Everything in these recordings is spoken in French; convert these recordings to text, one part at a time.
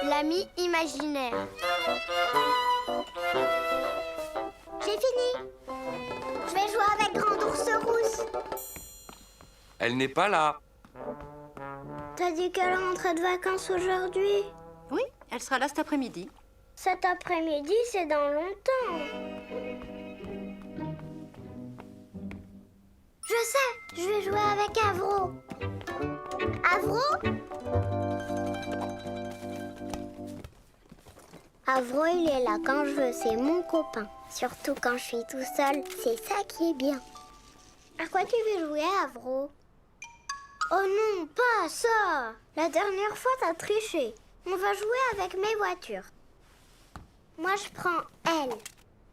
L'ami imaginaire. J'ai fini. Je vais jouer avec Grande Ours Rousse. Elle n'est pas là. T'as dit qu'elle rentrait de vacances aujourd'hui. Oui, elle sera là cet après-midi. Cet après-midi, c'est dans longtemps. Je sais, je vais jouer avec Avro. Avro? Avro, il est là quand je veux, c'est mon copain. Surtout quand je suis tout seul, c'est ça qui est bien. À quoi tu veux jouer, Avro? Oh non, pas ça! La dernière fois, t'as triché. On va jouer avec mes voitures. Moi, je prends elle.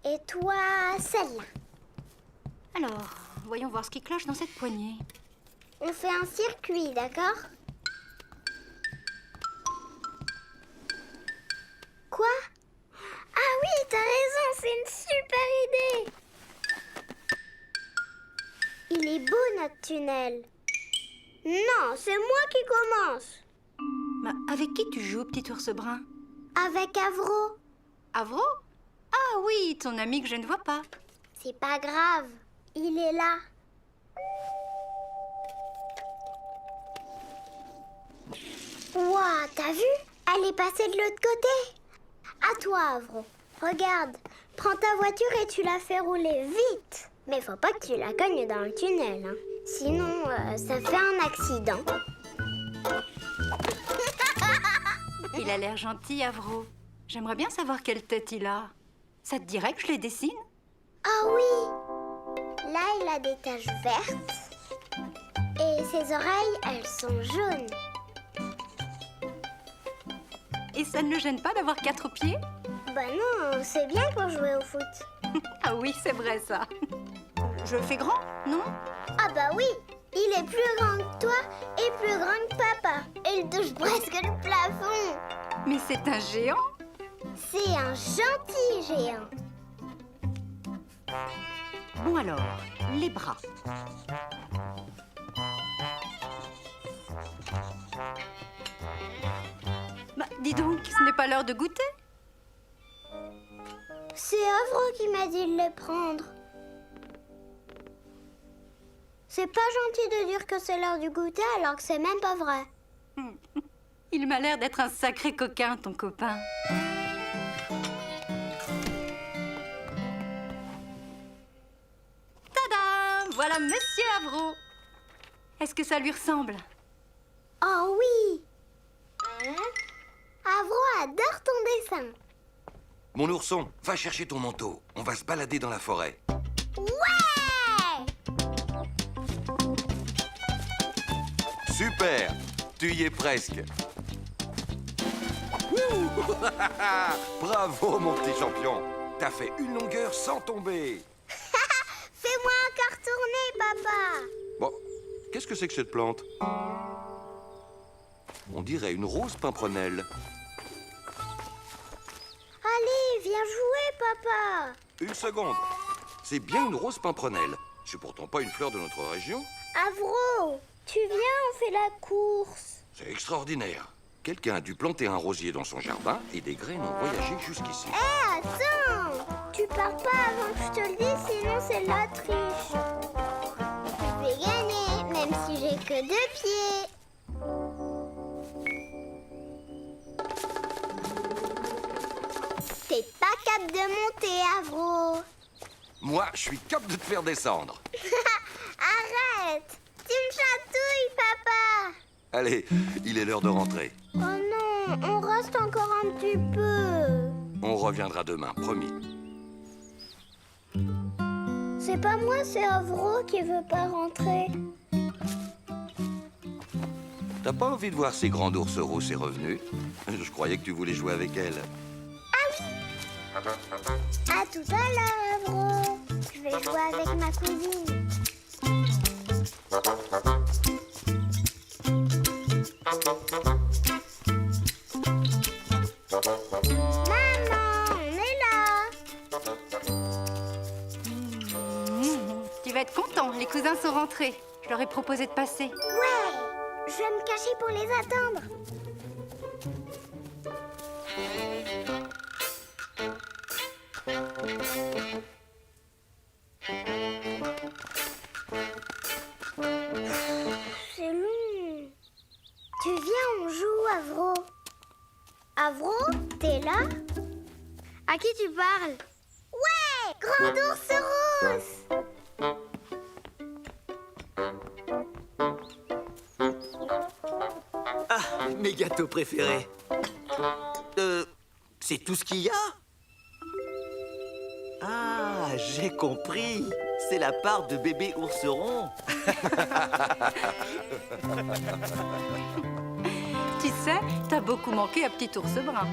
Et toi, celle-là. Alors, voyons voir ce qui cloche dans cette poignée. On fait un circuit, d'accord? Quoi? Ah oui, t'as raison, c'est une super idée! Il est beau, notre tunnel. Non, c'est moi qui commence. Bah, avec qui tu joues, petit ours brun? Avec Avro. Avro? Ah oui, ton ami que je ne vois pas. C'est pas grave, il est là. Ouah, t'as vu? Elle est passée de l'autre côté. À toi, Avro. Regarde, prends ta voiture et tu la fais rouler vite. Mais faut pas que tu la cognes dans le tunnel, hein. Sinon, ça fait un accident. Il a l'air gentil, Avro. J'aimerais bien savoir quelle tête il a. Ça te dirait que je les dessine? Ah oui! Là, il a des taches vertes. Et ses oreilles, elles sont jaunes. Et ça ne le gêne pas d'avoir 4 pieds? Bah non, c'est bien pour jouer au foot. Ah oui, c'est vrai ça. Je le fais grand, non? Ah bah oui! Il est plus grand que toi et plus grand que papa. Il touche presque le plafond. Mais c'est un géant. C'est un gentil géant. Bon alors, les bras. Bah, dis donc, ce n'est pas l'heure de goûter? C'est Avro qui m'a dit de les prendre. C'est pas gentil de dire que c'est l'heure du goûter alors que c'est même pas vrai. Il m'a l'air d'être un sacré coquin, ton copain. Tada! Voilà Monsieur Avro. Est-ce que ça lui ressemble? Oh oui! Avro adore ton dessin. Mon ourson, va chercher ton manteau. On va se balader dans la forêt. Ouais! Super! Tu y es presque. Ouh. Bravo, mon petit champion. T'as fait une longueur sans tomber. Fais-moi encore tourner, papa. Bon, qu'est-ce que c'est que cette plante? On dirait une rose pimprenelle. Allez, viens jouer, papa. Une seconde. C'est bien une rose pimprenelle. C'est pourtant pas une fleur de notre région. Avro, tu viens, on fait la course. C'est extraordinaire. Quelqu'un a dû planter un rosier dans son jardin et des graines ont voyagé jusqu'ici. Hé, attends! Tu pars pas avant que je te le dise, sinon c'est la triche. Je vais gagner, même si j'ai que 2 pieds. T'es pas capable de monter, Avro. Moi, je suis capable de te faire descendre. Arrête! Tu me chatouilles, papa! Allez, il est l'heure de rentrer. Oh non, on reste encore un petit peu. On reviendra demain, promis. C'est pas moi, c'est Avro qui veut pas rentrer. T'as pas envie de voir ces grands ours rousses et revenus? Je croyais que tu voulais jouer avec elle. À tout à l'heure, Avro. Je vais jouer avec ma cousine. Maman, on est là. Tu vas être content, les cousins sont rentrés. Je leur ai proposé de passer. Ouais. Je vais me cacher pour les attendre. C'est long. Tu viens, on joue, Avro. Avro, t'es là? À qui tu parles? Ouais, Grand Ours Rousse. Ah, mes gâteaux préférés. C'est tout ce qu'il y a? Ah, j'ai compris. C'est la part de bébé ourseron. Tu sais, t'as beaucoup manqué à Petit Ours Brun.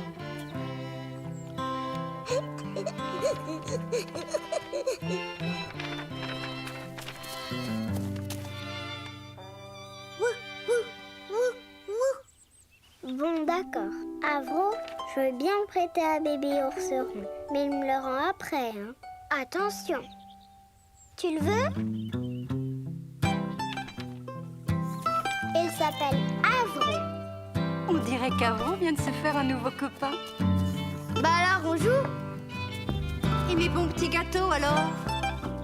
Bon, d'accord. Avro, je veux bien le prêter à bébé ourseron, mais il me le rend après, hein. Attention. Tu le veux? Il s'appelle Avro. On dirait qu'Avro vient de se faire un nouveau copain. Bah alors, on joue? Et mes bons petits gâteaux, alors?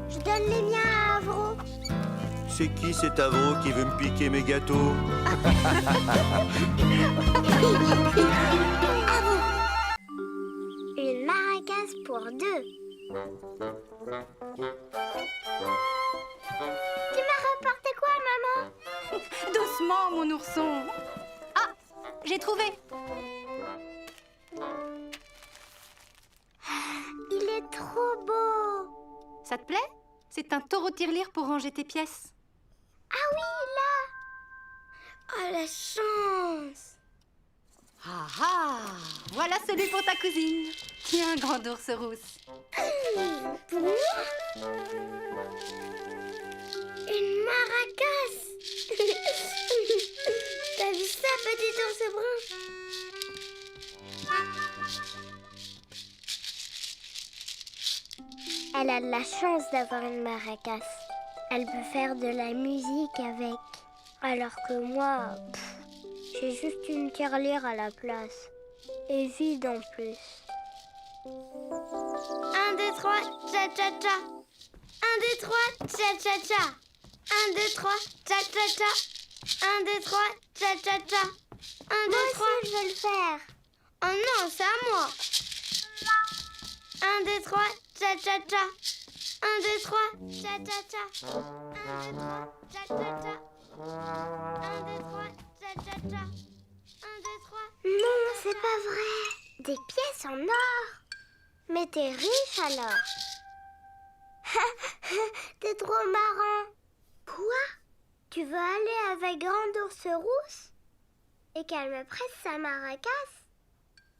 Je donne les miens à Avro. C'est qui cet Avro qui veut me piquer mes gâteaux? Avro. Une maracas pour deux. Tu m'as rapporté quoi, maman? Doucement, mon ourson. Ah, j'ai trouvé. Il est trop beau. Ça te plaît? C'est un taureau-tirelire pour ranger tes pièces. Ah oui, là. Oh, la chance. Ah ah! Voilà celui pour ta cousine. Tiens, Grand Ours Rousse. Pour moi? Une maracas. T'as vu ça, petit ours brun? Elle a de la chance d'avoir une maracas. Elle peut faire de la musique avec. Alors que moi, j'ai juste une tirelire à la place. Et vide en plus. 1, 2, 3, cha-cha-cha. 1, 2, 3, cha-cha-cha. 1, 2, 3, cha-cha-cha. 1, 2, 3, cha-cha-cha. 1, 2, 3. Moi aussi, je veux le faire. Oh non, c'est à moi. 1, 2, 3, cha-cha-cha. 1, 2, 3, cha-cha-cha. 1, 2, 3, cha-cha-cha. 1, 2, 3, cha-cha-cha. 1, 2, 3. Non, c'est pas vrai. Des pièces en or. Mais t'es riche alors. T'es trop marrant. Quoi? Tu veux aller avec Grand Ours Rousse? Et qu'elle me prête sa maracas?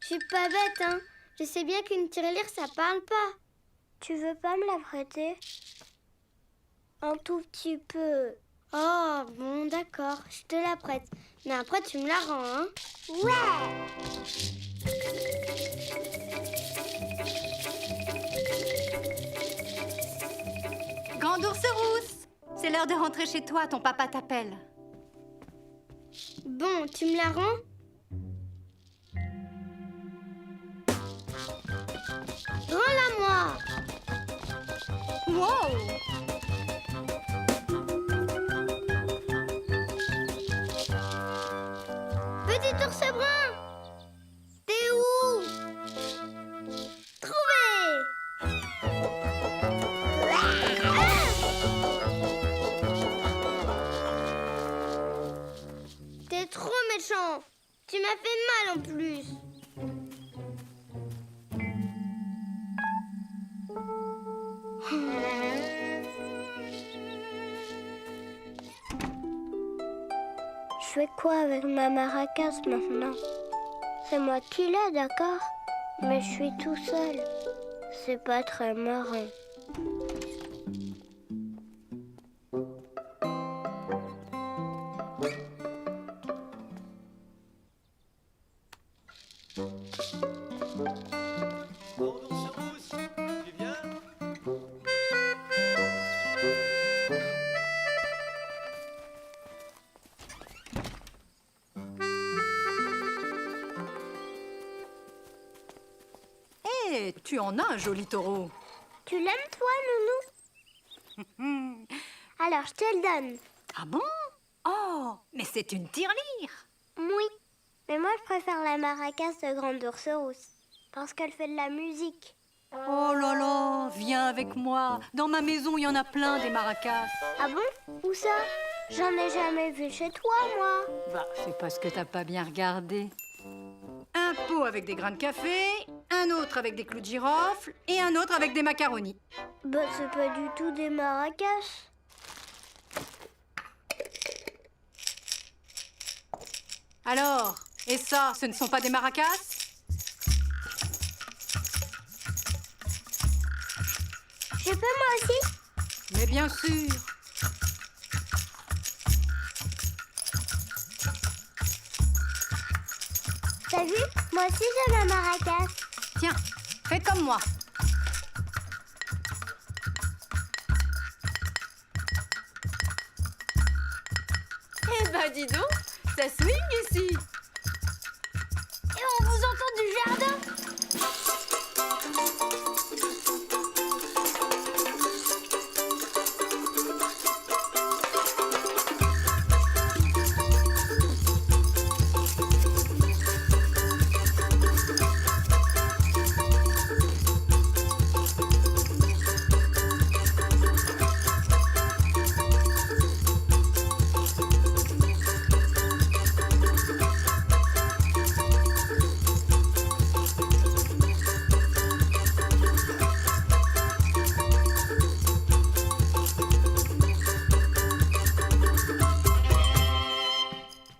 Je suis pas bête, hein. Je sais bien qu'une tirelire, ça parle pas. Tu veux pas me la prêter? Un tout petit peu. Oh, bon, d'accord. Je te la prête. Mais après, tu me la rends, hein? Ouais! Grand Ours Rousse! C'est l'heure de rentrer chez toi, ton papa t'appelle. Bon, tu me la rends? Rends-la-moi! Wow! Petit ours brun! T'es où? Trouvé! T'es trop méchant! Tu m'as fait mal en plus! Je fais quoi avec ma maracas maintenant? C'est moi qui l'ai, d'accord? Mais je suis tout seul. C'est pas très marrant. Grand Ours Rousse, tu viens? Mais tu en as un joli taureau. Tu l'aimes, toi, Nounou? Alors, je te le donne. Ah bon? Oh, mais c'est une tirelire. Oui. Mais moi, je préfère la maracasse de Grande Ours Rousse. Parce qu'elle fait de la musique. Oh là là, viens avec moi. Dans ma maison, il y en a plein des maracas. Ah bon? Où ça? J'en ai jamais vu chez toi, moi. Bah, c'est parce que t'as pas bien regardé. Un pot avec des grains de café, un autre avec des clous de girofle et un autre avec des macaronis. Bah, c'est pas du tout des maracas. Alors, et ça, ce ne sont pas des maracas? Je peux moi aussi? Mais bien sûr. T'as vu? Moi aussi j'ai ma maracas. Tiens, fais comme moi. Eh ben dis donc, ça swing ici. Et on vous entend du jardin.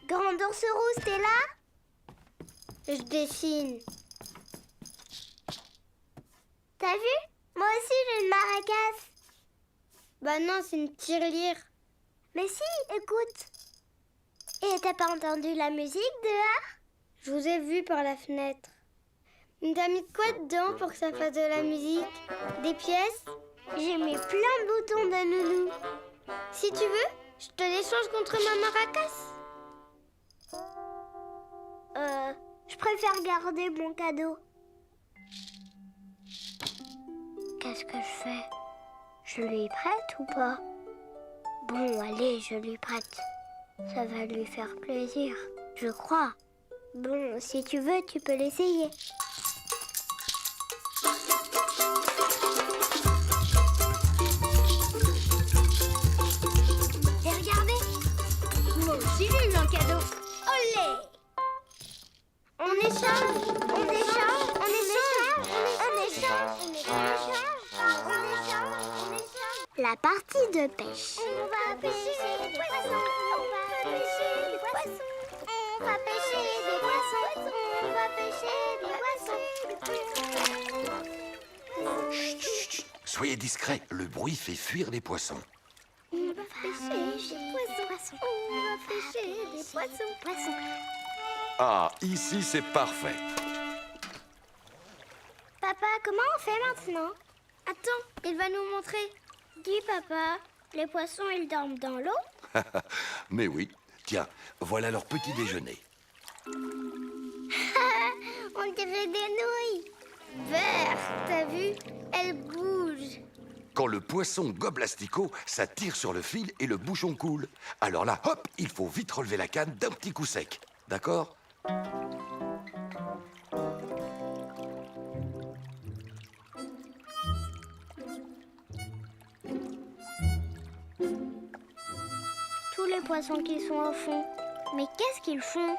Grande Ours Rousse, t'es là? Je dessine. T'as vu? Moi aussi j'ai une maracas. Bah non, c'est une tirelire. Mais si, écoute. Et t'as pas entendu la musique dehors? Je vous ai vu par la fenêtre. T'as mis de quoi dedans pour que ça fasse de la musique? Des pièces? J'ai mis plein de boutons de Nounou. Si tu veux, je te l'échange contre ma maracas. Je préfère garder mon cadeau. Qu'est-ce que je fais? Je lui prête ou pas? Bon, allez, je lui prête. Ça va lui faire plaisir, je crois. Bon, si tu veux, tu peux l'essayer. Et regardez, moi aussi j'ai eu un cadeau. Olé! On échange, on échange, on échange, on échange, on échange, on échange, on échange. La partie de pêche. On va pêcher des poissons, on va pêcher des poissons, on va pêcher des poissons, on va pêcher des poissons. Chut, chut, chut. Soyez discrets, le bruit fait fuir les poissons. On va pêcher des poissons, on va pêcher des poissons. Ah, ici c'est parfait. Papa, comment on fait maintenant? Attends, il va nous montrer. Dis, papa, les poissons, ils dorment dans l'eau? Mais oui, tiens, voilà leur petit déjeuner. On dirait des nouilles. Vert, t'as vu? Elles bougent. Quand le poisson gobe l'asticot, ça tire sur le fil et le bouchon coule. Alors là, hop, il faut vite relever la canne d'un petit coup sec. D'accord? Tous les poissons qui sont au fond. Mais qu'est-ce qu'ils font?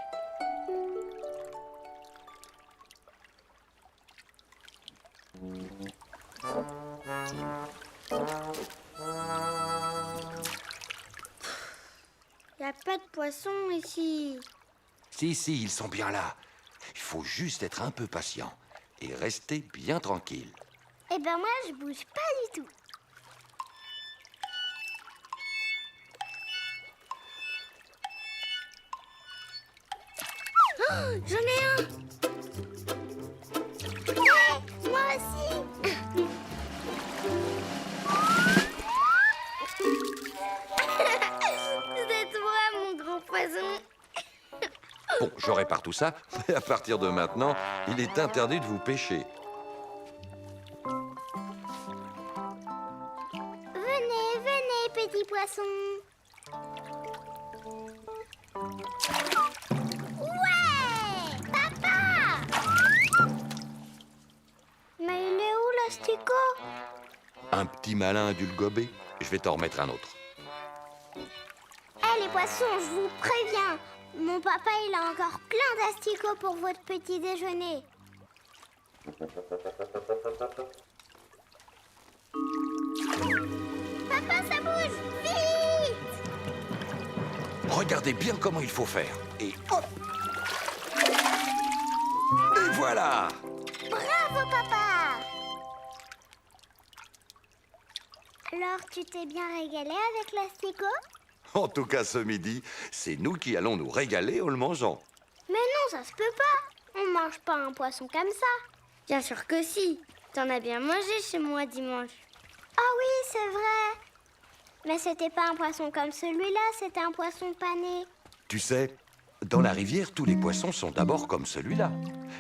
Y a pas de poissons ici. Si, ils sont bien là. Il faut juste être un peu patient et rester bien tranquille. Eh ben moi, je bouge pas du tout. Oh, j'en ai un. Ouais, moi aussi. C'est toi, mon grand poisson. Bon, je répare tout ça, mais à partir de maintenant, il est interdit de vous pêcher. Un petit malin a dû le gober. Je vais t'en remettre un autre. Eh les poissons, je vous préviens, mon papa il a encore plein d'asticots pour votre petit déjeuner. Papa, ça bouge, vite! Regardez bien comment il faut faire. Et hop! Et voilà! Bravo papa! Alors tu t'es bien régalé avec l'asticot? En tout cas, ce midi, c'est nous qui allons nous régaler en le mangeant. Mais non, ça se peut pas. On mange pas un poisson comme ça. Bien sûr que si. T'en as bien mangé chez moi dimanche. Ah oui, c'est vrai. Mais c'était pas un poisson comme celui-là, c'était un poisson pané. Tu sais, dans la rivière, tous les poissons sont d'abord comme celui-là.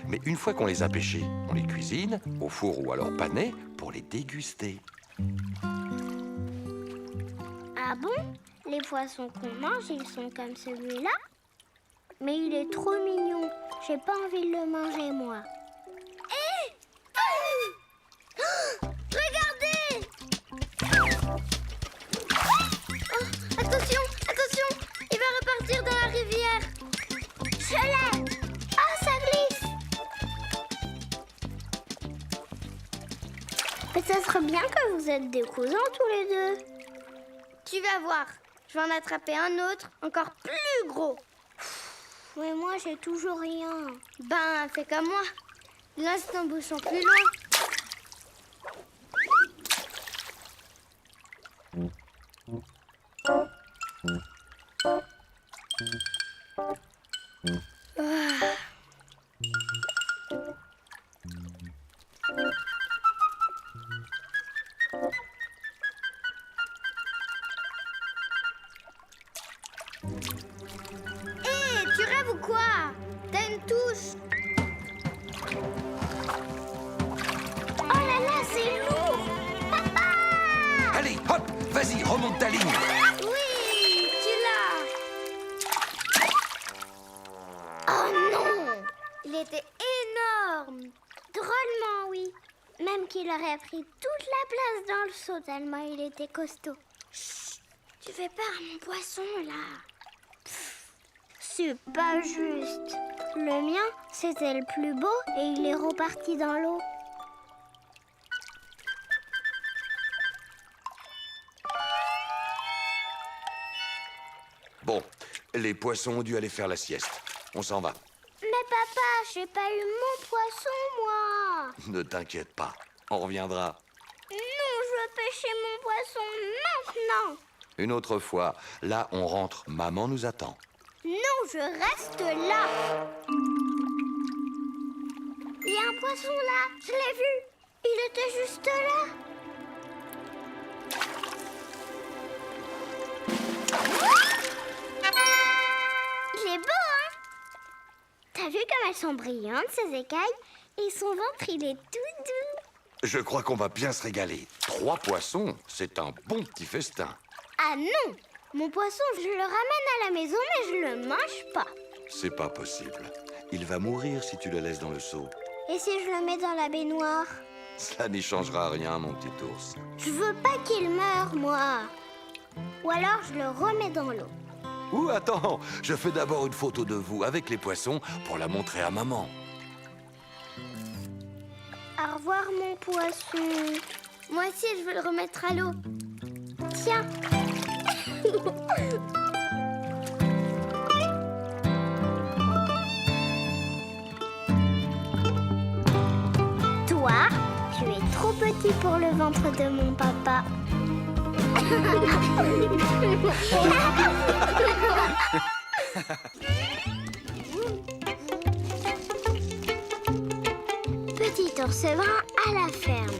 Mais une fois qu'on les a pêchés, on les cuisine, au four ou alors panés, pour les déguster. Ah bon? Les poissons qu'on mange, ils sont comme celui-là? Mais il est trop mignon. J'ai pas envie de le manger, moi. Hé! Regardez! Oh, attention, attention! Il va repartir dans la rivière. Je l'ai! Ah, ça glisse! Mais ça serait bien que vous êtes des cousins tous les deux. Tu vas voir. Je vais en attraper un autre, encore plus gros. Mais moi, j'ai toujours rien. Ben, fais comme moi. Lance ton bouchon plus loin. Hé, tu rêves ou quoi? T'as une touche. Oh là là, c'est lourd! Papa! Allez, hop, vas-y, remonte ta ligne. Oui, tu l'as. Oh non! Il était énorme. Drôlement, oui. Même qu'il aurait pris toute la place dans le seau tellement il était costaud. Tu fais peur à mon poisson, là. C'est pas juste. Le mien, c'était le plus beau et il est reparti dans l'eau. Bon, les poissons ont dû aller faire la sieste. On s'en va. Mais papa, j'ai pas eu mon poisson, moi. Ne t'inquiète pas, on reviendra. Non, je veux pêcher mon poisson maintenant. Une autre fois, là, on rentre. Maman nous attend. Non, je reste là. Il y a un poisson là, je l'ai vu. Il était juste là. Il est beau, hein? T'as vu comme elles sont brillantes, ces écailles? Et son ventre, il est tout doux. Je crois qu'on va bien se régaler. 3 poissons, c'est un bon petit festin. Ah non! Mon poisson, je le ramène à la maison, mais je le mange pas. C'est pas possible. Il va mourir si tu le laisses dans le seau. Et si je le mets dans la baignoire? Ça n'y changera rien, mon petit ours. Je veux pas qu'il meure, moi. Ou alors je le remets dans l'eau. Ouh, attends, je fais d'abord une photo de vous avec les poissons pour la montrer à maman. Au revoir, mon poisson. Moi aussi, je veux le remettre à l'eau. Tiens. Toi, tu es trop petit pour le ventre de mon papa. Petit ours brun à la ferme.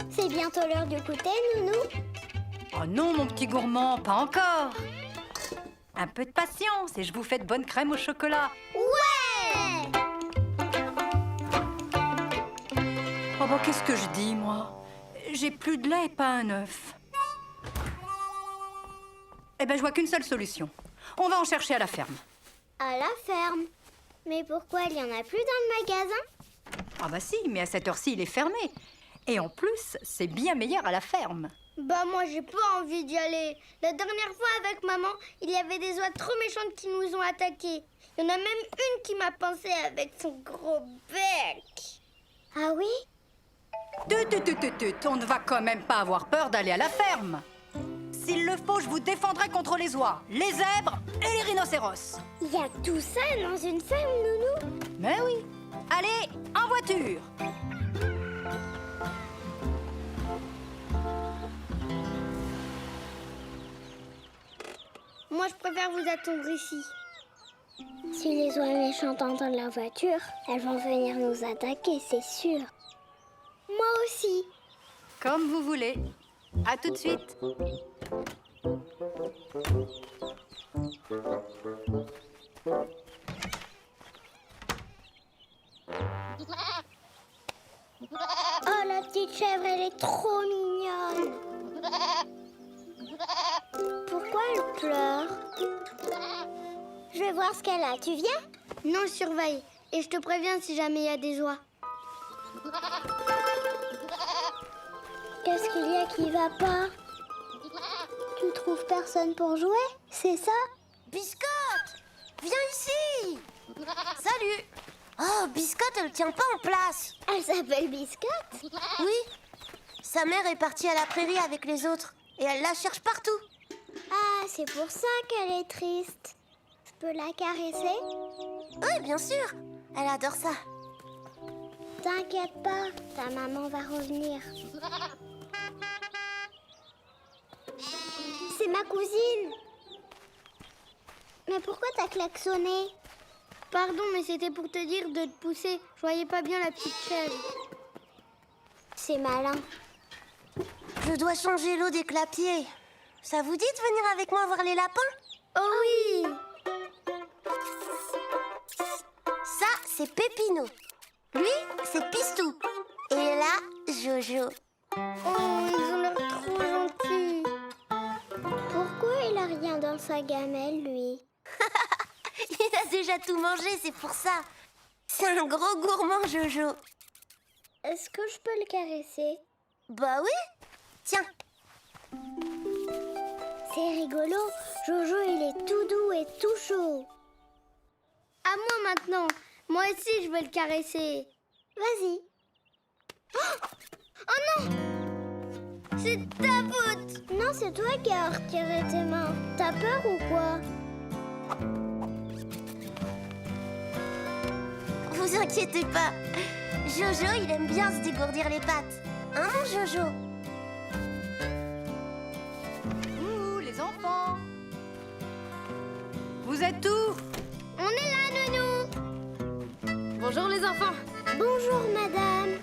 C'est bientôt l'heure du goûter, Nounou. Oh non, mon petit gourmand, pas encore. Un peu de patience et je vous fais de bonne crème au chocolat. Ouais! Oh bah qu'est-ce que je dis, moi? J'ai plus de lait et pas un œuf. Eh ben, je vois qu'une seule solution. On va en chercher à la ferme. À la ferme. Mais pourquoi il y en a plus dans le magasin? Ah bah si, mais à cette heure-ci, il est fermé. Et en plus, c'est bien meilleur à la ferme. Bah moi j'ai pas envie d'y aller. La dernière fois avec maman, il y avait des oies trop méchantes qui nous ont attaqués. Il y en a même une qui m'a pincé avec son gros bec. Ah oui? On ne va quand même pas avoir peur d'aller à la ferme. S'il le faut, je vous défendrai contre les oies, les zèbres et les rhinocéros. Il y a tout ça dans une ferme, Nounou? Mais oui. Allez, en voiture. Moi je préfère vous attendre ici. Si les oies méchantes entendent la voiture, elles vont venir nous attaquer, c'est sûr. Moi aussi. Comme vous voulez. À tout de suite. Oh, la petite chèvre, elle est trop mignonne. Pourquoi elle pleure? Je vais voir ce qu'elle a. Tu viens? Non, je surveille. Et je te préviens si jamais il y a des oies. Qu'est-ce qu'il y a qui va pas? Tu trouves personne pour jouer? C'est ça? Biscotte! Viens ici! Salut! Oh, Biscotte, elle tient pas en place. Elle s'appelle Biscotte? Oui. Sa mère est partie à la prairie avec les autres et elle la cherche partout. Ah, c'est pour ça qu'elle est triste. Je peux la caresser? Oui, bien sûr. Elle adore ça. T'inquiète pas, ta maman va revenir. C'est ma cousine. Mais pourquoi t'as klaxonné? Pardon, mais c'était pour te dire de te pousser. Je voyais pas bien la petite chèvre. C'est malin. Je dois changer l'eau des clapiers. Ça vous dit de venir avec moi voir les lapins? Oh oui! Ça, c'est Pépino. Lui, c'est Pistou. Et là, Jojo. Oh, ils ont l'air trop gentils. Pourquoi il a rien dans sa gamelle, lui? Il a déjà tout mangé, c'est pour ça. C'est un gros gourmand, Jojo. Est-ce que je peux le caresser? Bah oui. Tiens. C'est rigolo. Jojo, il est tout doux et tout chaud. À moi maintenant. Moi aussi, je vais le caresser. Vas-y. Oh non! C'est ta faute! Non, c'est toi qui as retiré tes mains. T'as peur ou quoi? Vous inquiétez pas. Jojo, il aime bien se dégourdir les pattes. Hein, mon Jojo? Ouh, les enfants. Vous êtes où? On est là, Nounou! Bonjour les enfants. Bonjour, madame.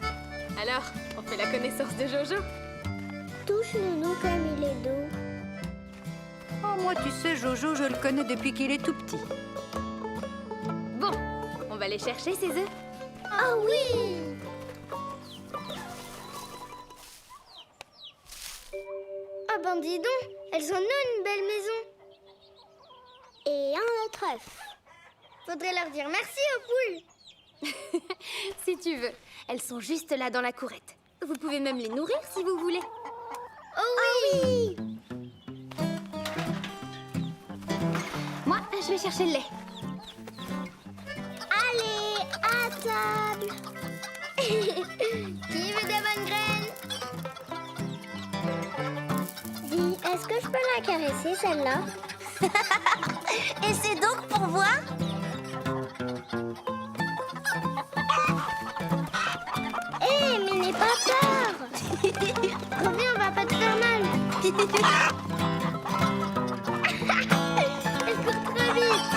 Alors, on fait la connaissance de Jojo? Touche Nounou comme il est doux. Oh, moi, tu sais, Jojo, je le connais depuis qu'il est tout petit. Bon, on va les chercher ces œufs. Ah oui! Ah ben dis donc, elles ont une belle maison. Et un autre œuf. Faudrait leur dire merci aux poules. Si tu veux. Elles sont juste là dans la courette. Vous pouvez même les nourrir si vous voulez. Oh oui! Moi, je vais chercher le lait. Allez, à table. Qui veut des bonnes graines? Dis, est-ce que je peux la caresser, celle-là? Et c'est donc pour voir? Hé, mais n'aie pas peur. Reviens, on va pas te faire mal. Elle court trop vite.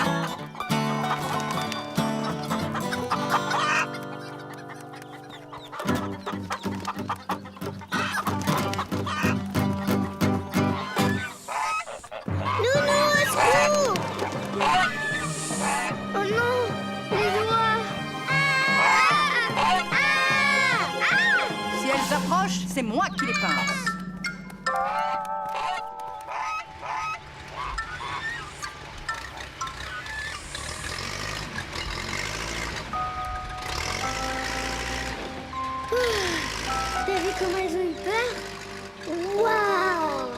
Nounou, au secours! Oh non, les oies. Si elles approchent, c'est moi qui les pince. vu comment elles ont eu peur? Waouh!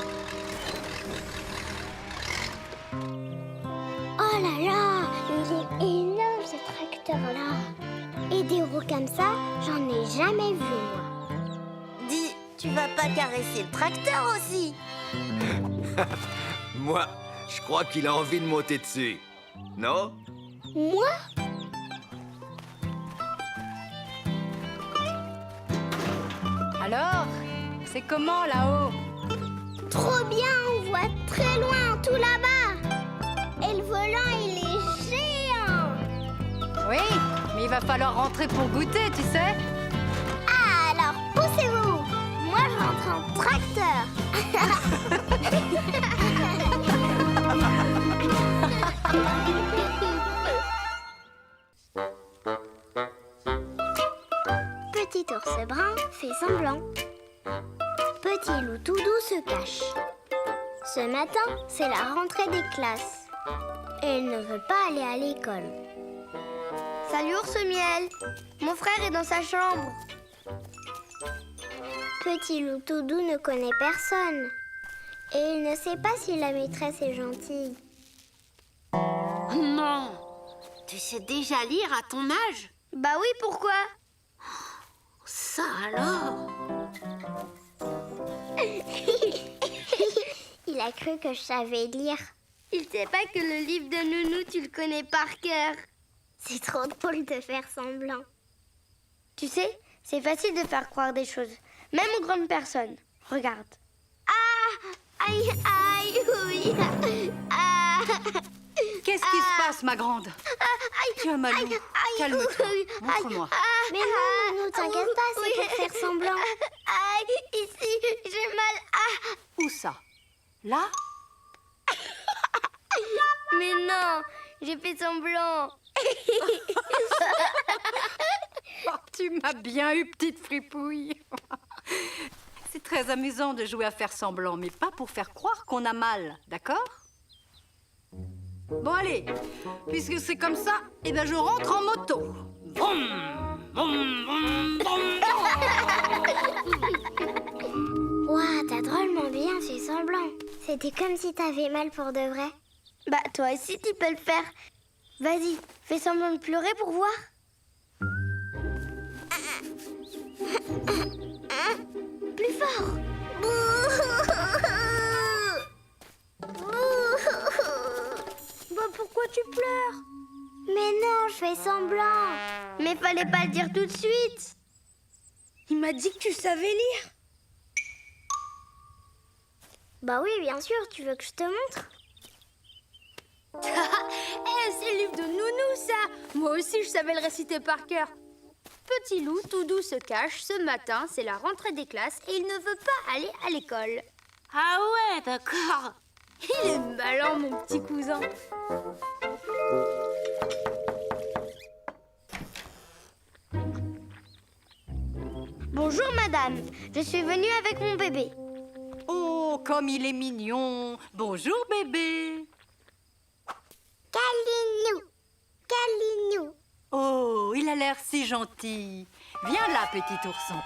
Oh là là, il est énorme ce tracteur-là. Et des roues comme ça, j'en ai jamais vu moi. Dis, tu vas pas caresser le tracteur aussi? Moi, je crois qu'il a envie de monter dessus. Non? Moi? Alors, c'est comment là-haut? Trop bien, on voit très loin, tout là-bas. Et le volant, il est géant. Oui, mais il va falloir rentrer pour goûter, tu sais. Ah, alors poussez-vous. Moi, je rentre en tracteur. Petit ours brun fait semblant. Petit loup tout doux se cache. Ce matin, c'est la rentrée des classes. Et il ne veut pas aller à l'école. Salut ours miel. Mon frère est dans sa chambre. Petit loup tout doux ne connaît personne. Et il ne sait pas si la maîtresse est gentille. Non! Tu sais déjà lire à ton âge? Bah oui, pourquoi? Ça alors? Il a cru que je savais lire. Il sait pas que le livre de Nounou, tu le connais par cœur. C'est trop drôle de faire semblant. Tu sais, c'est facile de faire croire des choses, même aux grandes personnes. Regarde. Ah! Aïe, aïe, oui. Ah! Qu'est-ce qui se passe, ma grande? Tiens, Malou, aïe, calme-toi. aïe, Montre-moi. Mais non, t'inquiète pas, c'est pour faire semblant. Aïe, ici, j'ai mal. Ah! Où ça? Là? Mais non, j'ai fait semblant. Oh, tu m'as bien eu, petite fripouille. C'est très amusant de jouer à faire semblant, mais pas pour faire croire qu'on a mal, d'accord? Bon, allez, puisque c'est comme ça, eh ben je rentre en moto. Vroom, vroom, vroom, vroom, vroom. Ouah, t'as drôlement bien fait semblant. C'était comme si t'avais mal pour de vrai. Bah, toi aussi, tu peux le faire. Vas-y, fais semblant de pleurer pour voir. Plus fort. Bah, pourquoi tu pleures? Mais non, je fais semblant. Mais fallait pas le dire tout de suite. Il m'a dit que tu savais lire. Bah oui, bien sûr, tu veux que je te montre? C'est le livre de Nounou, ça. Moi aussi, je savais le réciter par cœur. Petit loup tout doux se cache. Ce matin, c'est la rentrée des classes et il ne veut pas aller à l'école. Ah ouais, d'accord. Il est malin, mon petit cousin. Bonjour, madame. Je suis venue avec mon bébé. Oh, comme il est mignon. Bonjour, bébé. Calinou, Calinou. Oh, il a l'air si gentil. Viens là, petit ourson.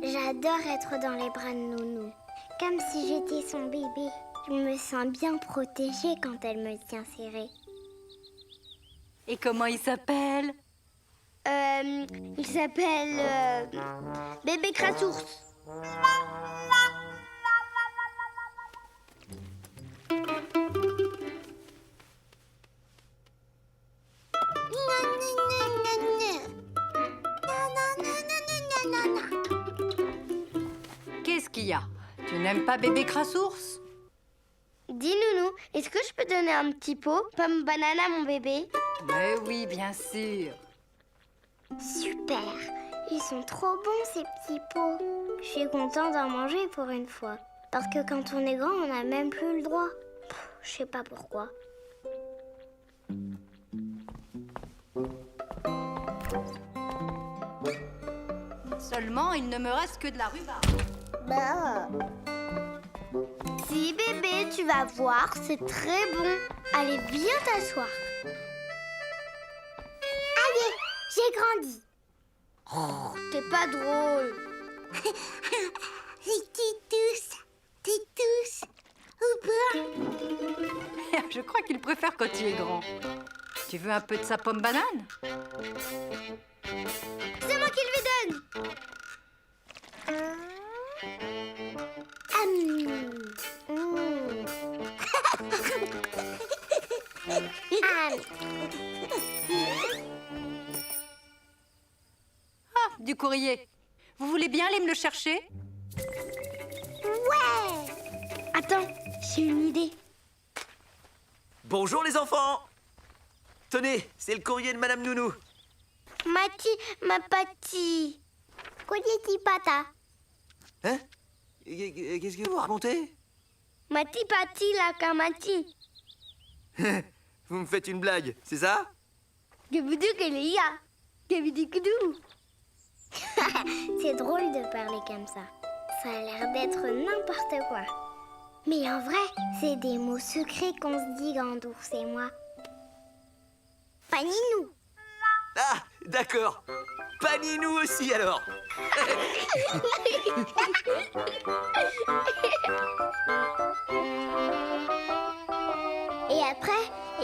J'adore être dans les bras de Nounou. Comme si j'étais son bébé. Je me sens bien protégée quand elle me tient serrée. Et comment il s'appelle? Il s'appelle Bébé Crassours. Qu'est-ce qu'il y a? Tu n'aimes pas bébé Crassours? Dis Nounou, est-ce que je peux donner un petit pot, pomme banane à mon bébé? Mais oui, bien sûr. Super. Ils sont trop bons ces petits pots. Je suis contente d'en manger pour une fois. Parce que quand on est grand, on n'a même plus le droit. Je sais pas pourquoi. Seulement, il ne me reste que de la rhubarbe. Bah. Si bébé, tu vas voir, c'est très bon. Allez, viens t'asseoir. Allez, j'ai grandi. T'es pas drôle. T'es tous ou pas? Je crois qu'il préfère quand il est grand. Tu veux un peu de sa pomme banane? C'est moi qui lui donne. Ah, du courrier. Vous voulez bien aller me le chercher? Attends, j'ai une idée. Bonjour les enfants. Tenez, c'est le courrier de Madame Nounou. Mati, ma pati. Koditi pata. Hein? Qu'est-ce que vous racontez? Mati pati la kamati. Vous me faites une blague, c'est ça? Gebudu kelia. Gebudu kudou. C'est drôle de parler comme ça. Ça a l'air d'être n'importe quoi. Mais en vrai, c'est des mots secrets qu'on se dit, Grandours et moi. Paninou. Ah, d'accord. Paninou aussi alors. Et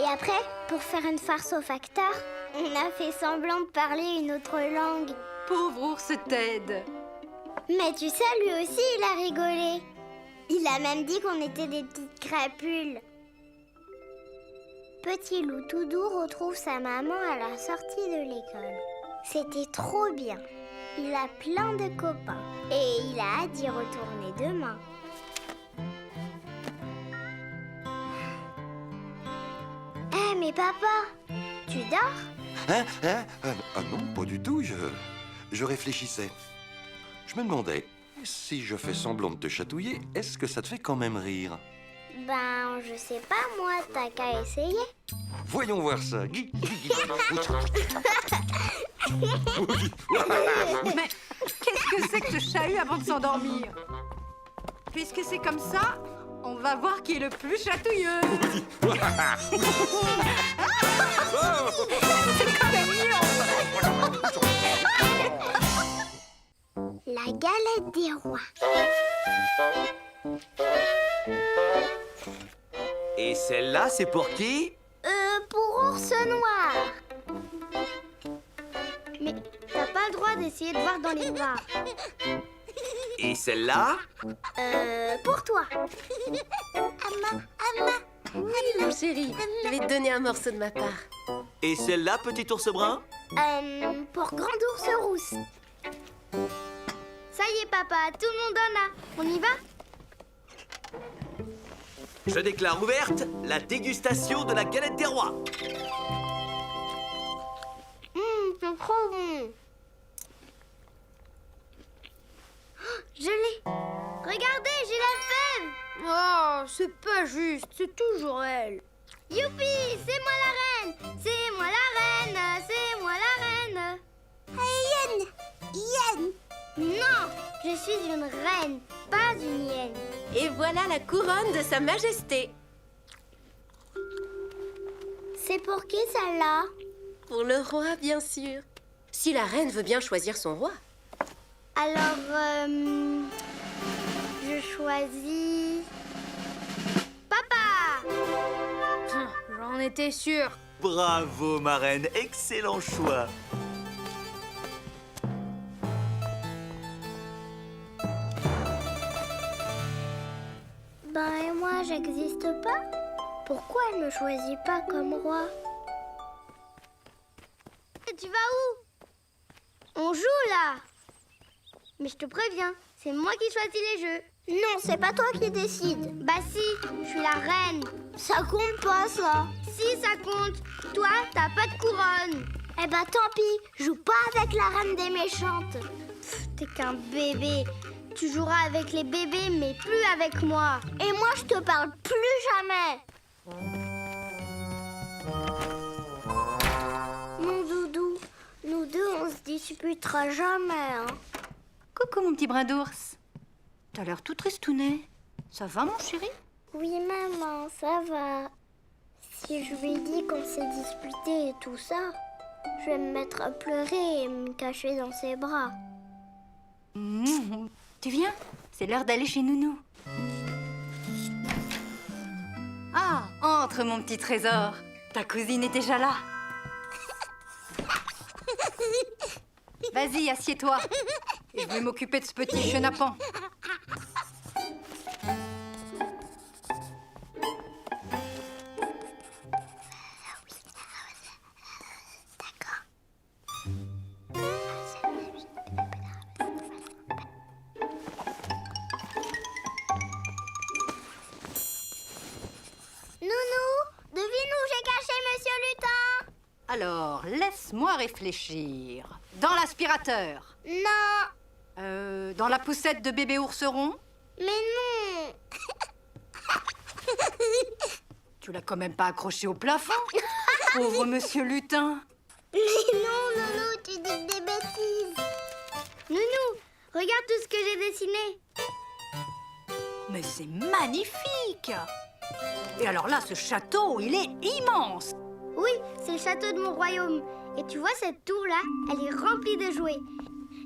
après, pour faire une farce au facteur, on a fait semblant de parler une autre langue. Pauvre ours Ted. Mais tu sais, lui aussi, il a rigolé. Il a même dit qu'on était des petites crapules. Petit loup tout doux retrouve sa maman à la sortie de l'école. C'était trop bien. Il a plein de copains et il a hâte d'y retourner demain. Eh, mais papa, tu dors? Hein? Ah non, pas du tout, je réfléchissais. Je me demandais, si je fais semblant de te chatouiller, est-ce que ça te fait quand même rire? Ben, je sais pas moi, t'as qu'à essayer. Voyons voir ça. Mais qu'est-ce que c'est que ce chahut avant de s'endormir? Puisque c'est comme ça, on va voir qui est le plus chatouilleux. C'est quand même mieux. La galette des rois. Et celle-là, c'est pour qui? Pour ours noir. Mais t'as pas le droit d'essayer de voir dans les noirs. Et celle-là? Pour toi. Mon chéri, je vais te donner un morceau de ma part. Et celle-là, petit ours brun? Pour grand ours rousse. Ça y est, papa, tout le monde en a. On y va? Je déclare ouverte la dégustation de la galette des rois. C'est trop bon. Je l'ai. Regardez, j'ai la fève. Oh, c'est pas juste, c'est toujours elle. Youpi, c'est moi la reine. C'est moi la reine. C'est moi la reine. Yen. Non, je suis une reine, pas une hyène. Et voilà la couronne de Sa Majesté. C'est pour qui celle-là? Pour le roi, bien sûr. Si la reine veut bien choisir son roi. Alors, je choisis... Papa! J'en étais sûre. Bravo, ma reine, excellent choix. Ben et moi, j'existe pas? Pourquoi elle me choisit pas comme roi? Tu vas où? On joue là. Mais je te préviens, c'est moi qui choisis les jeux. Non, c'est pas toi qui décide. Bah si, je suis la reine. Ça compte pas, ça. Si ça compte, toi, t'as pas de couronne. Eh ben tant pis, joue pas avec la reine des méchantes. T'es qu'un bébé. Tu joueras avec les bébés, mais plus avec moi. Et moi, je te parle plus jamais. Mon doudou, nous deux, on se disputera jamais, hein. Coucou mon petit brin d'ours. T'as l'air tout tristounet. Ça va mon chéri? Oui, maman, ça va. Si je lui ai dit qu'on s'est disputé et tout ça, Je vais me mettre à pleurer et me cacher dans ses bras. Tu viens? C'est l'heure d'aller chez Nounou. Ah, entre mon petit trésor. Ta cousine est déjà là. Vas-y, assieds-toi. Je vais m'occuper de ce petit chenapan. Nounou, devine où j'ai caché Monsieur Lutin? Alors, laisse-moi réfléchir. Dans l'aspirateur. Non, Dans la poussette de bébé ourseron. mais non. Tu l'as quand même pas accroché au plafond. Pauvre Monsieur Lutin. Mais non, Nounou, tu dis des bêtises. Nounou, regarde tout ce que j'ai dessiné. Mais c'est magnifique! Et alors là, ce château, il est immense! Oui, c'est le château de mon royaume. Et tu vois cette tour-là, elle est remplie de jouets.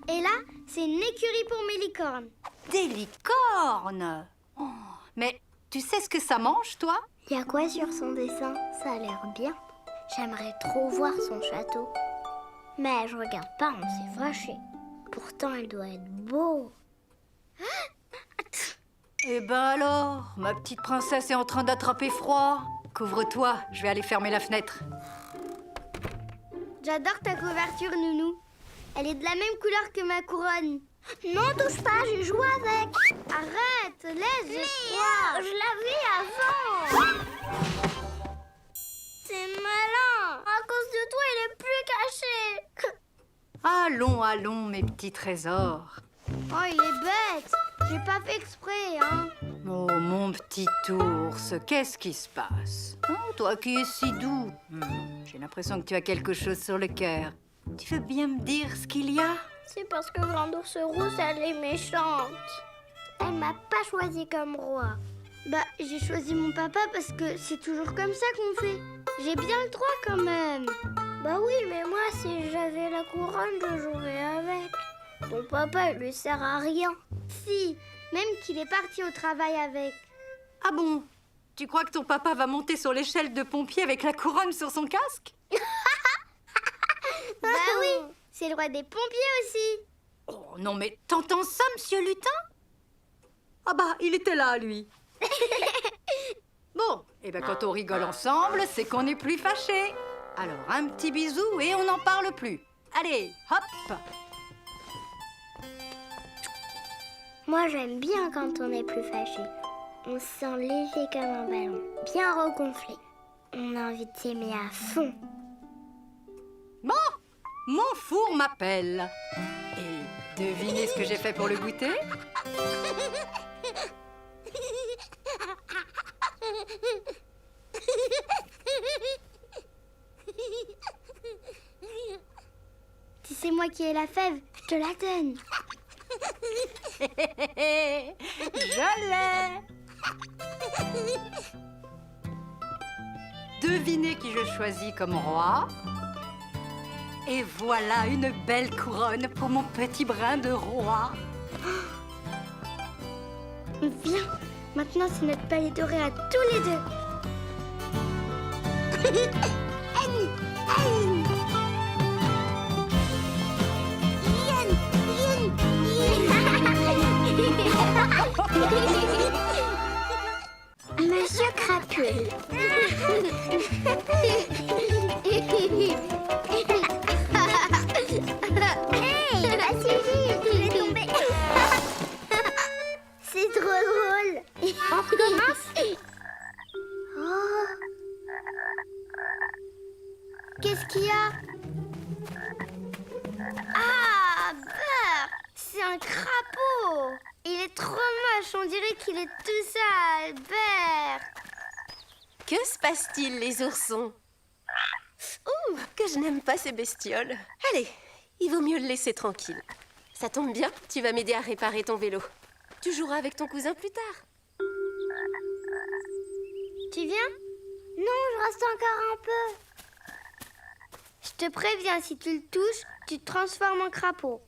Et là, c'est une écurie pour mes licornes. Des licornes! Oh, mais tu sais ce que ça mange, toi? Il y a quoi sur son dessin? Ça a l'air bien. J'aimerais trop voir son château. Mais je regarde pas, on s'est fâché. Pourtant, il doit être beau. Eh ben alors, ma petite princesse est en train d'attraper froid. Couvre-toi, je vais aller fermer la fenêtre. J'adore ta couverture, Nounou. Elle est de la même couleur que ma couronne. Non, touche pas, j'ai joué avec. Arrête, laisse, j'ai froid. Oh, je l'avais avant. C'est malin. À cause de toi, il est plus caché. Allons, allons, mes petits trésors. Oh, il est bête. J'ai pas fait exprès, hein. Oh, mon petit ours, qu'est-ce qui se passe? Hein, toi qui es si doux. J'ai l'impression que tu as quelque chose sur le cœur. Tu veux bien me dire ce qu'il y a? C'est parce que Grande Ours Rousse, elle est méchante. Elle m'a pas choisi comme roi. Bah, j'ai choisi mon papa parce que c'est toujours comme ça qu'on fait. J'ai bien le droit quand même. Bah oui, mais moi, si j'avais la couronne, je jouerais avec. Ton papa, il lui sert à rien. Si, même qu'il est parti au travail avec. Ah bon? Tu crois que ton papa va monter sur l'échelle de pompier avec la couronne sur son casque? Bah oui, c'est le roi des pompiers aussi. Oh non, mais t'entends ça, monsieur Lutin? Ah bah, il était là, lui. Bon, et ben quand on rigole ensemble, c'est qu'on n'est plus fâchés. Alors, un petit bisou et on n'en parle plus. Allez, hop! Moi, j'aime bien quand on n'est plus fâché. On se sent léger comme un ballon, bien regonflé. On a envie de s'aimer à fond. Bon, mon four m'appelle. Et devinez ce que j'ai fait pour le goûter? Si c'est moi qui ai la fève, je te la donne. Je l'ai! Devinez qui je choisis comme roi. Et voilà une belle couronne pour mon petit brin de roi. Viens, maintenant c'est notre palais doré à tous les deux. Monsieur Crapule. Hey, pas si vite, il est tombé. C'est trop drôle. On recommence. Oh. Qu'est-ce qu'il y a? Ah, Beurre! C'est un crapaud! Il est trop moche, on dirait qu'il est tout sale, Beurre! Que se passe-t-il, les oursons? Ouh, que je n'aime pas ces bestioles. Allez, il vaut mieux le laisser tranquille. Ça tombe bien, tu vas m'aider à réparer ton vélo. Tu joueras avec ton cousin plus tard. Tu viens? Non, je reste encore un peu. Je Je te préviens, si tu le touches, tu te transformes en crapaud.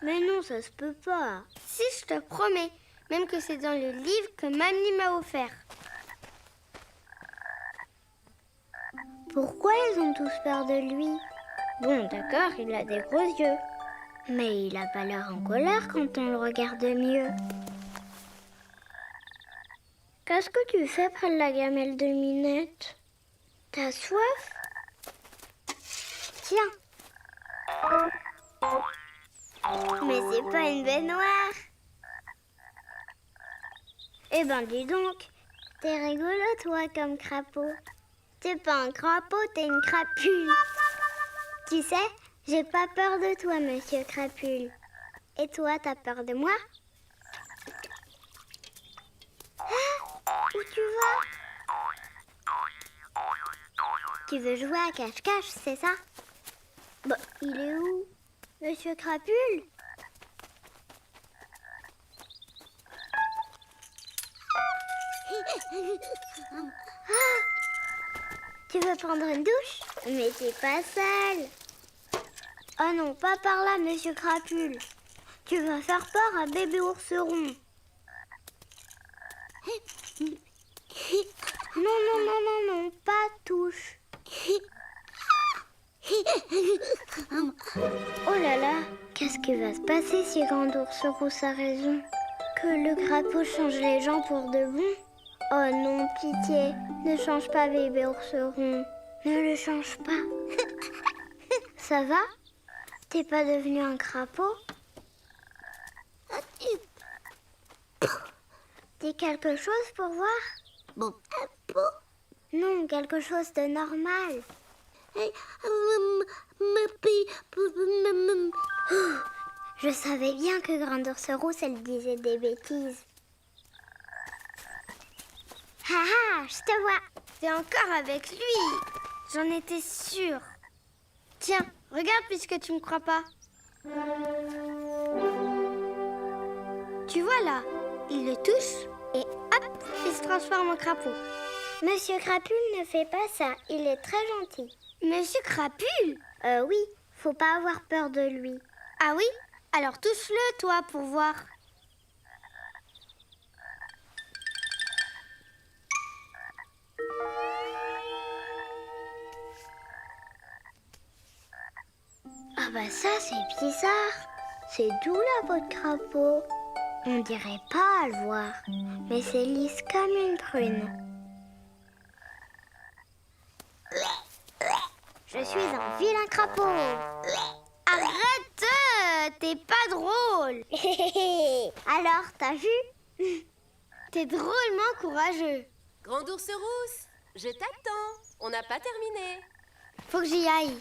Mais non, ça se peut pas. Si, je te promets, même que c'est dans le livre que Mamie m'a offert. Pourquoi ils ont tous peur de lui? Bon, d'accord, il a des gros yeux. Mais il a pas l'air en colère quand on le regarde mieux. Qu'est-ce que tu fais près de la gamelle de Minette? T'as soif? Tiens. Mais c'est pas une baignoire. Eh ben dis donc, t'es rigolo toi comme crapaud. T'es pas un crapaud, t'es une crapule. Tu sais, j'ai pas peur de toi, monsieur Crapule. Et toi, t'as peur de moi? Ah, où tu vas? Tu veux jouer à cache-cache, c'est ça? Bah, il est où, monsieur Crapule? Ah, tu veux prendre une douche? Mais t'es pas sale. Oh non, pas par là, monsieur Crapule. Tu vas faire peur à bébé ourseron. Non, non, non, non, non, pas touche. Oh là là, qu'est-ce qui va se passer si Grand Ours Rousse a raison? Que le crapaud change les gens pour de bon? Oh non, pitié, ne change pas bébé ourseron. Ne le change pas. Ça va? T'es pas devenu un crapaud? Dis quelque chose pour voir? Bon. Non, quelque chose de normal. Je savais bien que Grand Ours Rousse, elle disait des bêtises. Ah ah, je te vois. T'es encore avec lui. J'en étais sûre. Tiens, regarde puisque tu me crois pas. Tu vois là, il le touche et hop, il se transforme en crapaud. Monsieur Crapule ne fait pas ça, il est très gentil. Monsieur Crapule? Oui, faut pas avoir peur de lui. Ah oui? Alors touche-le toi pour voir. Ah bah ça c'est bizarre. C'est doux la peau de crapaud. On dirait pas à le voir, mais c'est lisse comme une prune. Je suis un vilain crapaud. Arrête! T'es pas drôle. Alors, t'as vu? T'es drôlement courageux. Grand Ours Rousse, je t'attends. On n'a pas terminé. Faut que j'y aille.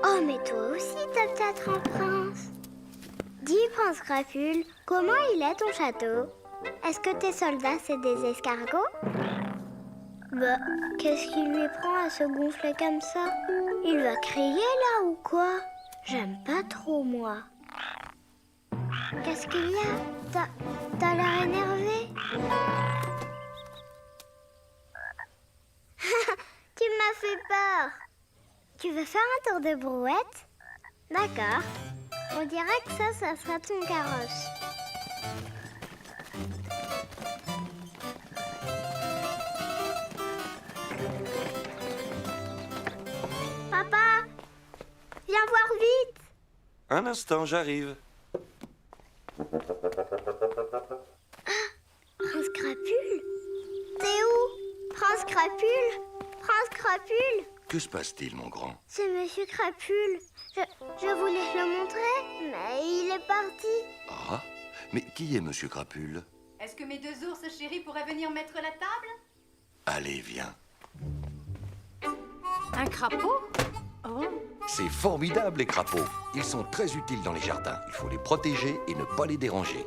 Oh, mais toi aussi, t'as peut-être un prince. Dis, prince Crapule, comment il est ton château? Est-ce que tes soldats, c'est des escargots? Bah, qu'est-ce qui lui prend à se gonfler comme ça? Il va crier là ou quoi? J'aime pas trop, moi. Qu'est-ce qu'il y a? T'as l'air énervé? Tu m'as fait peur. Tu veux faire un tour de brouette? D'accord. On dirait que ça sera ton carrosse. Papa, viens voir vite. Un instant, j'arrive. Prince Crapule? T'es où? Prince Crapule? Prince Crapule? Que se passe-t-il, mon grand? C'est Monsieur Crapule. Je voulais te le montrer, mais il est parti. Ah, mais qui est Monsieur Crapule? Est-ce que mes deux ours chéris pourraient venir mettre la table? Allez, viens. Un crapaud? Oh, C'est formidable, les crapauds. Ils sont très utiles dans les jardins. Il faut les protéger et ne pas les déranger.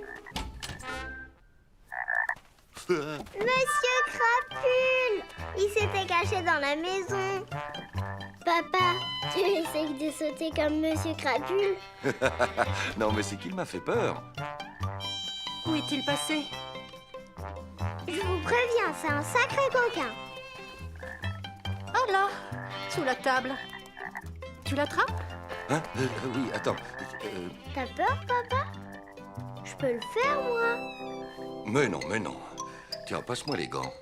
Monsieur Crapule! Il s'était caché dans la maison. Papa, tu essayes de sauter comme Monsieur Crapule? Non, mais c'est qu'il m'a fait peur. Où est-il passé? Je vous préviens, c'est un sacré coquin. Ah là, sous la table. Tu l'attrapes? Hein? Oui, attends. T'as peur, papa? Je peux le faire, moi. Mais non. Tiens, passe-moi les gants.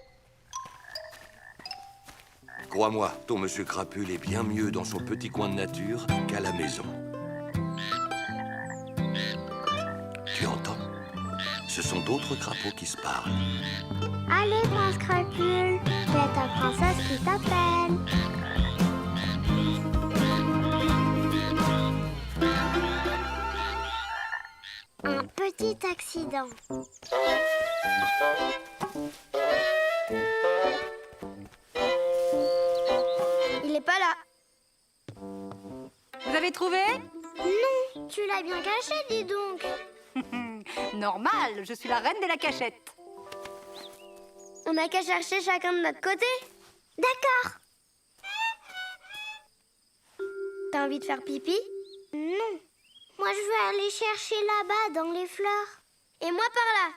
Crois-moi, ton monsieur Crapule est bien mieux dans son petit coin de nature qu'à la maison. Tu entends? Ce sont d'autres crapauds qui se parlent. Allez, prince Crapule, il y a ta princesse qui t'appelle. Un petit accident. Il est pas là. Vous avez trouvé? Non, tu l'as bien caché, dis donc. Normal, je suis la reine de la cachette. On n'a qu'à chercher chacun de notre côté. D'accord. T'as envie de faire pipi? Non, moi je veux aller chercher là-bas dans les fleurs. Et moi par là.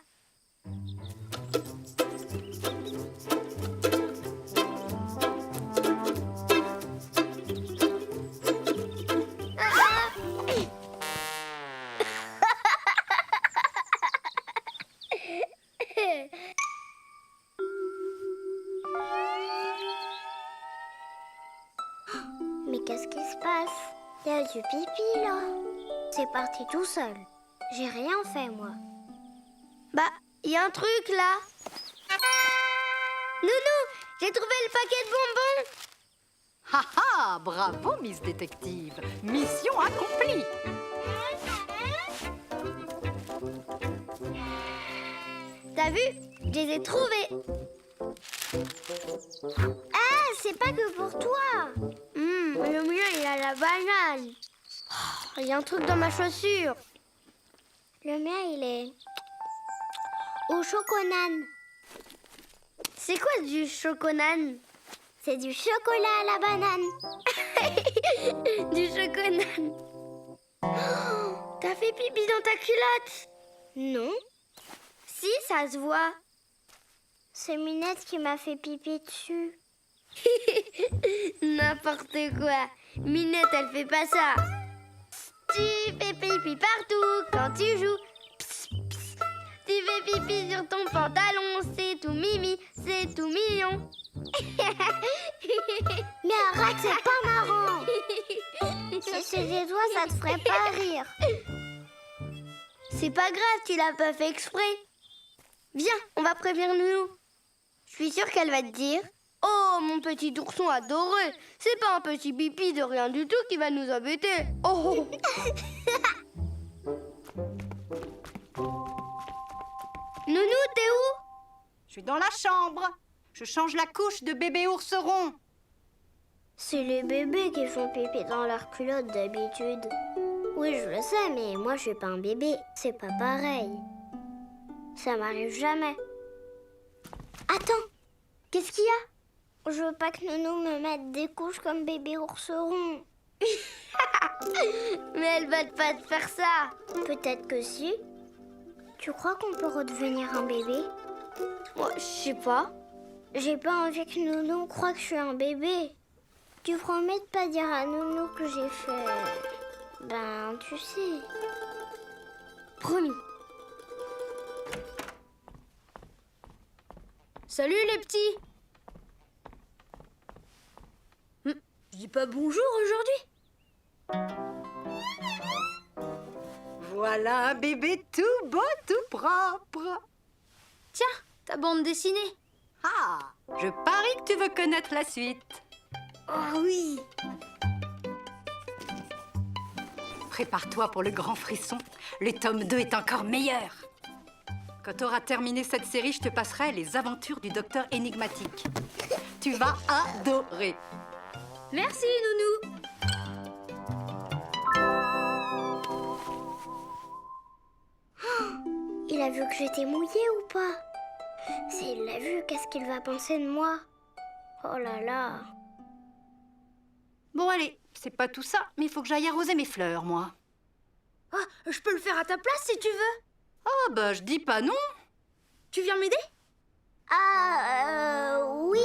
Mais qu'est-ce qui se passe? Il y a du pipi là. C'est parti tout seul. J'ai rien fait moi. Bah, il y a un truc là. Nounou, j'ai trouvé le paquet de bonbons. Ha ha, bravo, Miss Détective. Mission accomplie. T'as vu? Je les ai trouvés. Ah, c'est pas que pour toi. Le mien, il a la banane. Il y a un truc dans ma chaussure. Le mien, il est au choconan. C'est quoi du choconan? C'est du chocolat à la banane. Du choconan. Oh, t'as fait pipi dans ta culotte? Non, Si, ça se voit. c'est Minette qui m'a fait pipi dessus. N'importe quoi. Minette, elle fait pas ça. Tu fais pipi partout quand tu joues. Pss, pss. Tu fais pipi sur ton pantalon. C'est tout mimi, c'est tout mignon. Mais arrête, c'est pas marrant. Si c'était toi, ça te ferait pas rire. C'est pas grave, tu l'as pas fait exprès. Viens, on va prévenir Nounou. Je suis sûre qu'elle va te dire: oh, mon petit ourson adoré, c'est pas un petit pipi de rien du tout qui va nous embêter. Oh. Nounou, t'es où? Je suis dans la chambre. Je change la couche de bébé ourseron. C'est les bébés qui font pipi dans leur culotte d'habitude. Oui, je le sais, mais moi je suis pas un bébé. C'est pas pareil. Ça m'arrive jamais. Attends, Qu'est-ce qu'il y a? je veux pas que Nounou me mette des couches comme bébé ourseron. Mais elle va pas te faire ça. Peut-être que si. Tu crois qu'on peut redevenir un bébé? Moi, je sais pas. J'ai pas envie que Nounou croie que je suis un bébé. Tu promets de pas dire à Nounou que j'ai fait... Ben, tu sais. Promis. Salut les petits. Je dis pas bonjour aujourd'hui? Voilà un bébé tout beau, tout propre. Tiens, ta bande dessinée. Ah, je parie que tu veux connaître la suite. Oh oui. Prépare-toi pour le grand frisson. Le tome 2 est encore meilleur. Quand tu auras terminé cette série, je te passerai les aventures du docteur énigmatique. Tu vas adorer. Merci Nounou. Il a vu que j'étais mouillée ou pas? S'il l'a vu, qu'est-ce qu'il va penser de moi? Oh là là. Bon, allez, c'est pas tout ça, mais il faut que j'aille arroser mes fleurs, moi. Ah, je peux le faire à ta place si tu veux. Oh, bah, je dis pas non. Tu viens m'aider? Oui.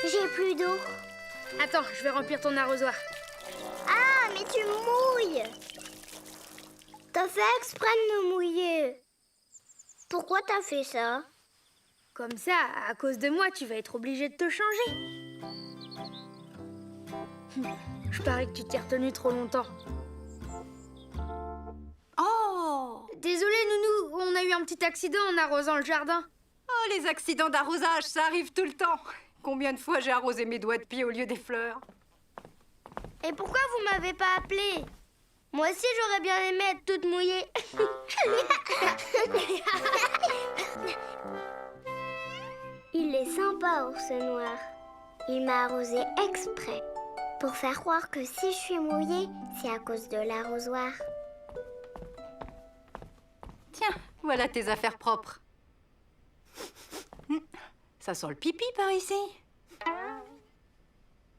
J'ai plus d'eau. Attends, je vais remplir ton arrosoir. Ah, mais tu me mouilles. T'as fait exprès de me mouiller. Pourquoi t'as fait ça? Comme ça, à cause de moi, tu vas être obligé de te changer. Je parie que tu t'es retenu trop longtemps. Oh! Désolé, Nounou, on a eu un petit accident en arrosant le jardin. Oh, les accidents d'arrosage, ça arrive tout le temps. Combien de fois j'ai arrosé mes doigts de pied au lieu des fleurs? Et pourquoi vous m'avez pas appelé? Moi aussi, j'aurais bien aimé être toute mouillée. Il est sympa, ours noir. Il m'a arrosé exprès pour faire croire que si je suis mouillée, c'est à cause de l'arrosoir. Tiens, voilà tes affaires propres. Ça sent le pipi par ici.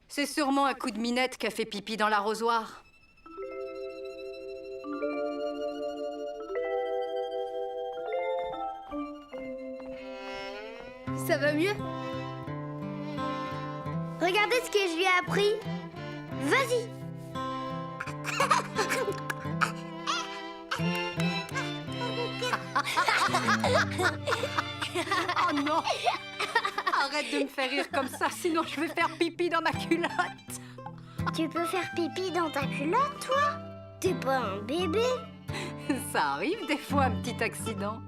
C'est sûrement un coup de minette qui a fait pipi dans l'arrosoir. Ça va mieux? Regardez ce que je lui ai appris. Vas-y. Oh non! Arrête de me faire rire comme ça, sinon je vais faire pipi dans ma culotte. Tu peux faire pipi dans ta culotte, toi? T'es pas un bébé? Ça arrive des fois, un petit accident.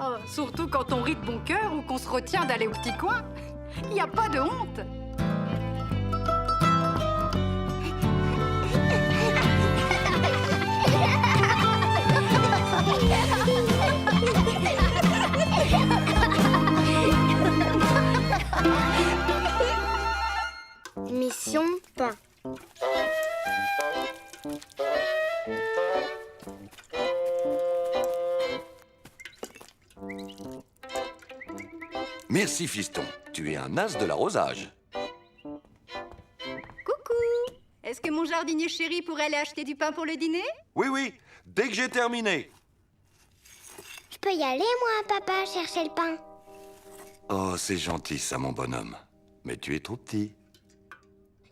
Oh, surtout quand on rit de bon cœur ou qu'on se retient d'aller au petit coin. Il n'y a pas de honte. Mission pain. Merci, fiston. Tu es un as de l'arrosage. Coucou! Est-ce que mon jardinier chéri pourrait aller acheter du pain pour le dîner? Oui, oui, dès que j'ai terminé. Je peux y aller, moi, papa, chercher le pain. Oh, c'est gentil, ça, mon bonhomme. Mais tu es trop petit.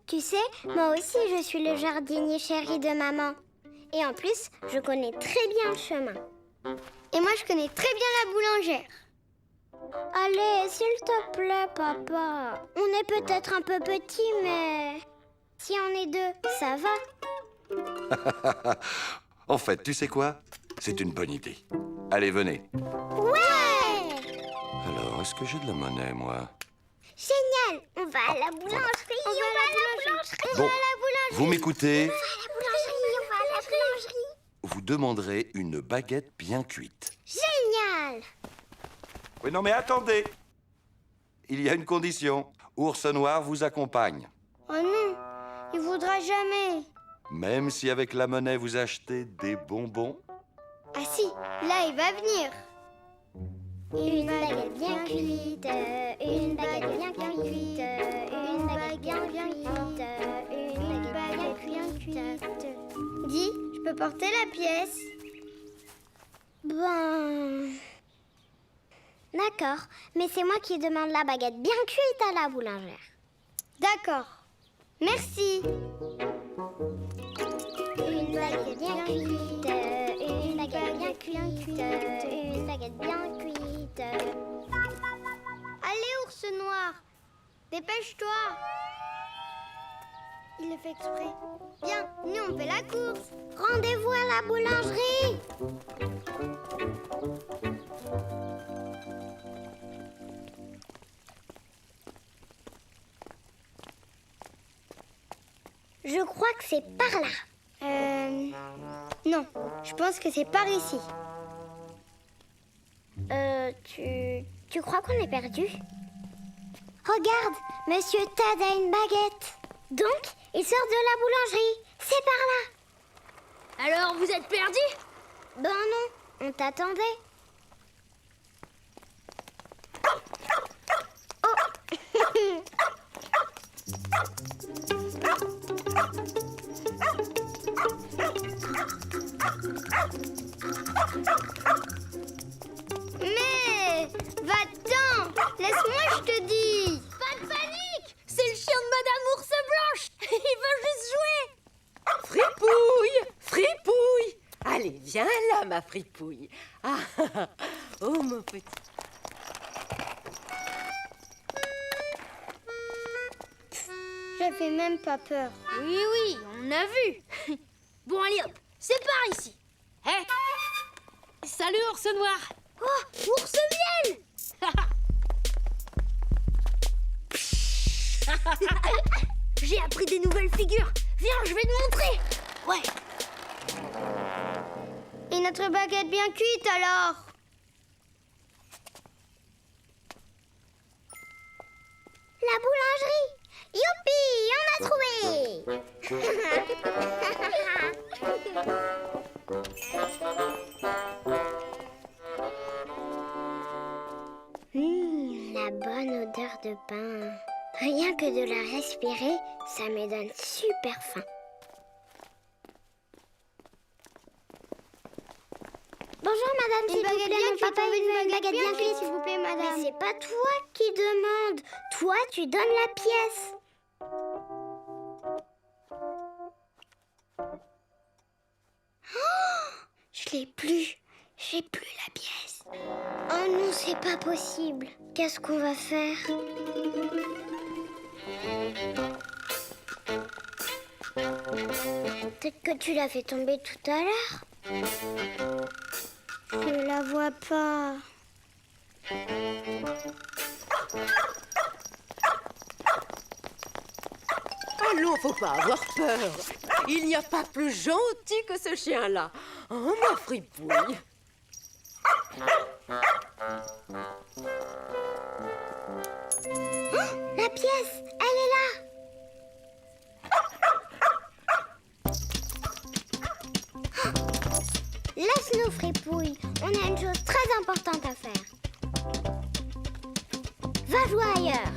Tu sais, moi aussi, je suis le jardinier chéri de maman. Et en plus, je connais très bien le chemin. Et moi, je connais très bien la boulangère. Allez, s'il te plaît, papa. On est peut-être un peu petit, mais si on est deux, ça va. En fait, tu sais quoi? C'est une bonne idée. Allez, venez. Ouais! Alors, est-ce que j'ai de la monnaie, moi? Génial! On va à la boulangerie! On va à la boulangerie! Bon, vous m'écoutez? On va à la boulangerie! On va à la boulangerie! Vous demanderez une baguette bien cuite. Génial! Oui, non, mais attendez. Il y a une condition. Ours Noir vous accompagne. Oh non, il voudra jamais. Même si avec la monnaie vous achetez des bonbons. Ah si, là, il va venir. Une baguette bien cuite, une baguette bien cuite, une baguette bien cuite, une baguette bien cuite. Dis, je peux porter la pièce? Bon... D'accord, mais c'est moi qui demande la baguette bien cuite à la boulangère. D'accord. Merci. Une baguette bien cuite, une baguette bien cuite, une baguette bien cuite. Allez, ours noir, dépêche-toi. Il le fait exprès. Viens, nous on fait la course. Rendez-vous à la boulangerie. Je crois que c'est par là. Non, je pense que c'est par ici. Tu crois qu'on est perdu? Regarde, Monsieur Tad a une baguette. Donc, il sort de la boulangerie. C'est par là. Alors, vous êtes perdus? Ben non, on t'attendait. Mais va-t'en! Laisse-moi, je te dis! Pas de panique! C'est le chien de Madame Ours Blanche! Il veut juste jouer! Fripouille! Fripouille! Allez, viens là, ma fripouille. Ah, oh, mon petit. Je fais même pas peur. Oui, oui, on a vu. Bon, allez hop, c'est par ici. Hé! Salut, ours noir! Oh, ours miel! J'ai appris des nouvelles figures. Viens, je vais te montrer. Ouais. Et notre baguette bien cuite alors? La boulangerie. Youpi, on a trouvé. La bonne odeur de pain. Rien que de la respirer, ça me donne super faim. Bonjour madame, s'il vous plaît, mon papa veut une baguette bien cuite, s'il vous plaît madame. Mais c'est pas toi qui demande. Toi, tu donnes la pièce. Oh, je l'ai plus. J'ai plus la pièce. Oh non, c'est pas possible. Qu'est-ce qu'on va faire? Peut-être que tu l'as fait tomber tout à l'heure. Je la vois pas. Allons, faut pas avoir peur. Il n'y a pas plus gentil que ce chien-là. Oh, ma fripouille. La pièce, elle est là. Laisse-nous, Fripouille. On a une chose très importante à faire. Va jouer ailleurs.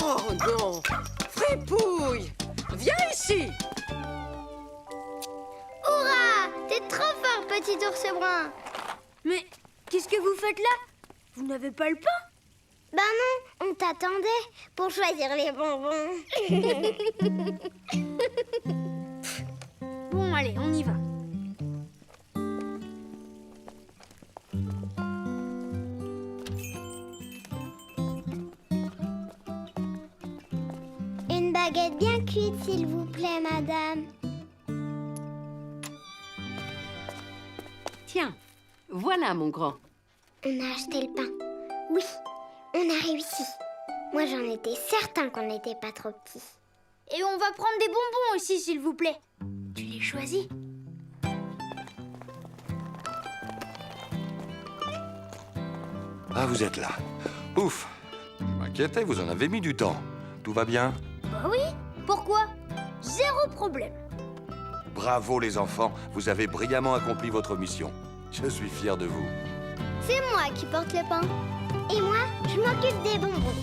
Oh non! Fripouille! Viens ici! Hurrah! T'es trop fort, petit ours brun. Mais qu'est-ce que vous faites là? Vous n'avez pas le pain? Ben non, on t'attendait pour choisir les bonbons. Bon, allez, on y va. Une baguette bien cuite, s'il vous plaît, madame. Tiens, voilà mon grand. On a acheté le pain. Oui, on a réussi. Moi, j'en étais certain qu'on n'était pas trop petits. Et on va prendre des bonbons aussi, s'il vous plaît. Tu les choisis? Ah, vous êtes là. Ouf. Je m'inquiétais, vous en avez mis du temps. Tout va bien? Bah oui. Pourquoi? Zéro problème. Bravo les enfants, vous avez brillamment accompli votre mission. Je suis fier de vous. C'est moi qui porte le pain. Et moi, je m'occupe des bonbons.